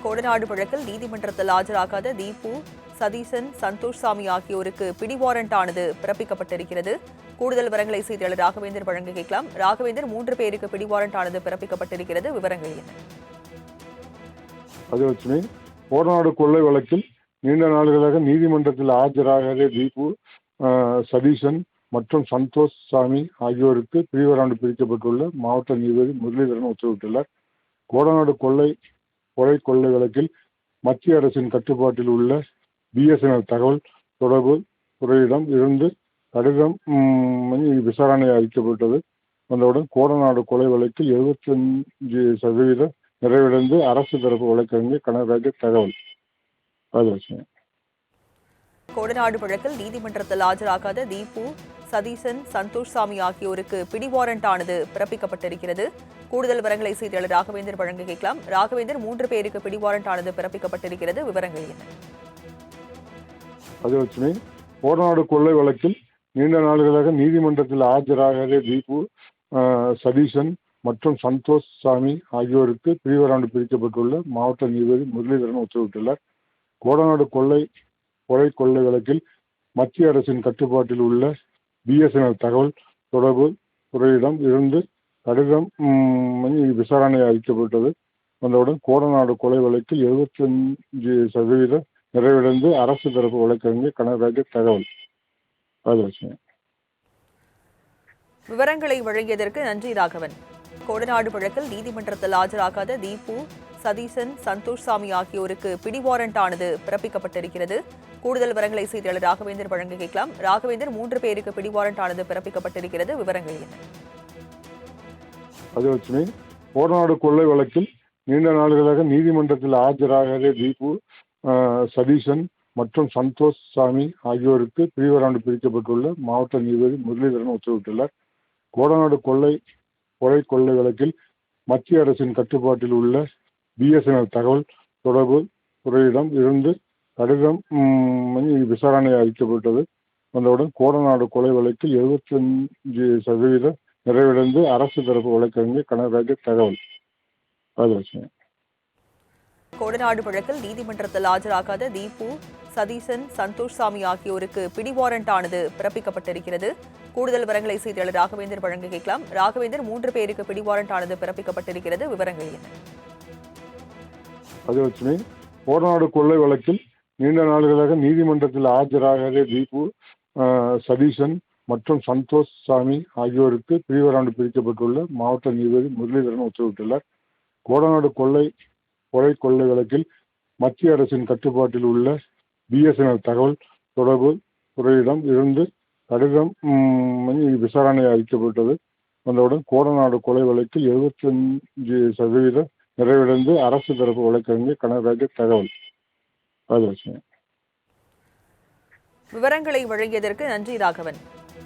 கோடநாடு வழக்கில் நீதிமன்றத்தில் ஆஜராகாத தீபு, சதீசன், சந்தோஷ் சாமி ஆகியோருக்கு பிடி வாரண்ட் ஆனது பிறப்பிக்கப்பட்டிருக்கிறது. கூடுதல் விவரங்களை செய்தியாளர் ராகவேந்தர் வழங்க கேட்கலாம். ராகவேந்தர், 3 பேருக்கு பிடி வாரண்ட் ஆனது பிறப்பிக்கப்பட்டிருக்கிறது. விவரங்கள் என்ன? ராஜலட்சுமி, கோடநாடு கொள்ளை வழக்கில் நீண்ட நாள்களாக நீதிமன்றத்தில் ஆஜராகாத தீபு, சதீசன் மற்றும் சந்தோஷ் சாமி ஆகியோருக்கு பிடிவாரண்ட் பிரிக்கப்பட்டுள்ள மாவட்ட நீதிபதி முரளிதரன் உத்தரவிட்டுள்ளார். கோடநாடு கொள்ளை வழக்கில் மத்திய அரசின் கட்டுப்பாட்டில் உள்ள BSNL தகவல் தொடர்பு துறையிடம் இருந்து கடிதம் விசாரணை அளிக்கப்பட்டது. வந்தவுடன் கோடநாடு கொலை வழக்கில் 75% நிறைவடைந்து அரசு தரப்பு வழக்கறிஞர் கனகராஜ் தகவல். ராஜலட்சுமி, கோடநாடு வழக்கில் நீதிமன்றத்தில் ஆஜராகாத தீபு, சதீசன், சந்தோஷ் சாமி ஆகியோருக்கு பிடி வாரண்ட் ஆனது பிறப்பிக்கப்பட்டிருக்கிறது. கூடுதல் விவரங்களை செய்தியாளர் ராகவேந்தர் வழங்க கேட்கலாம். ராகவேந்தர், 3 பேருக்கு பிடி வாரண்ட் ஆனது பிறப்பிக்கப்பட்டிருக்கிறது. விவரங்கள் என்ன? ராஜலட்சுமி, கோடநாடு கொள்ளை வழக்கில் நீண்ட நாள்களாக நீதிமன்றத்தில் ஆஜராகாத தீபு, சதீசன் மற்றும் சந்தோஷ் சாமி ஆகியோருக்கு பிடிவாரண்ட் பிரிக்கப்பட்டுள்ள மாவட்ட நீதிபதி முரளிதரன் உத்தரவிட்டுள்ளார். கோடநாடு கொள்ளை வழக்கில் மத்திய அரசின் கட்டுப்பாட்டில் உள்ள BSNL தகவல் தொடர்பு துறையிடம் இருந்து கடிதம் விசாரணை அளிக்கப்பட்டது. வந்தவுடன் கோடநாடு கொலை வழக்கில் 75% நிறைவடைந்து அரசு தரப்பு வழக்கறிஞர் கனகராஜ் தகவல். ராஜலட்சுமி, விவரங்களை வழங்கியதற்கு நன்றி ராகவன். கோடநாடு வழக்கில் நீதிமன்றத்தில் ஆஜராகாத தீபு, சதீசன், சந்தோஷ் சாமி ஆகியோருக்கு பிடி வாரண்ட் ஆனது பிறப்பிக்கப்பட்டிருக்கிறது. கூடுதல் விவரங்களை செய்தியாளர் ராகவேந்தர் வழங்க கேட்கலாம். ராகவேந்தர், 3 பேருக்கு பிடி வாரண்ட் ஆனது பிறப்பிக்கப்பட்டிருக்கிறது. விவரங்கள் என்ன? ராஜலட்சுமி, கோடநாடு கொள்ளை வழக்கில் நீண்ட நாள்களாக நீதிமன்றத்தில் ஆஜராகாத தீபு, சதீசன் மற்றும் சந்தோஷ் சாமி ஆகியோருக்கு பிடிவாரண்ட் பிரிக்கப்பட்டுள்ள மாவட்ட நீதிபதி முரளிதரன் உத்தரவிட்டுள்ளார். கோடநாடு கொள்ளை வழக்கில் மத்திய அரசின் கட்டுப்பாட்டில் உள்ள BSNL தகவல் தொடர்பு துறையிடம் இருந்து கடிதம் விசாரணை அளிக்கப்பட்டது. வந்தவுடன் கோடநாடு கொலை வழக்கில் 75% நிறைவடைந்து அரசு தரப்பு வழக்கறிஞர் கனகராஜ் தகவல். ராஜலட்சுமி, கோடநாடு வழக்கில் நீதிமன்றத்தில் ஆஜராகாத தீபு, சதீசன், சந்தோஷ் சாமி ஆகியோருக்கு பிடி வாரண்ட் ஆனது பிறப்பிக்கப்பட்டிருக்கிறது. கூடுதல் விவரங்களை செய்தியாளர் ராகவேந்தர் வழங்க கேட்கலாம். ராகவேந்தர், 3 பேருக்கு பிடி வாரண்ட் ஆனது பிறப்பிக்கப்பட்டிருக்கிறது. விவரங்கள் என்ன? ராஜலட்சுமி, கோடநாடு கொள்ளை வழக்கில் நீண்ட நாள்களாக நீதிமன்றத்தில் ஆஜராகாத தீபு, சதீசன் மற்றும் சந்தோஷ் சாமி ஆகியோருக்கு பிடிவாரண்ட் பிரிக்கப்பட்டுள்ள மாவட்ட நீதிபதி முரளிதரன் உத்தரவிட்டுள்ளார். கோடநாடு கொள்ளை வழக்கில் மத்திய அரசின் கட்டுப்பாட்டில் உள்ள BSNL தகவல் தொடர்பு துறையிடம் இருந்து கடிதம் விசாரணை அளிக்கப்பட்டது. வந்தவுடன் கோடநாடு கொலை வழக்கில் 75% நிறைவடைந்து அரசு தரப்பு வழக்கறிஞர் கனகராஜ் தகவல். ராஜலட்சுமி, விவரங்களை வழங்கியதற்கு நன்றி ராகவன்.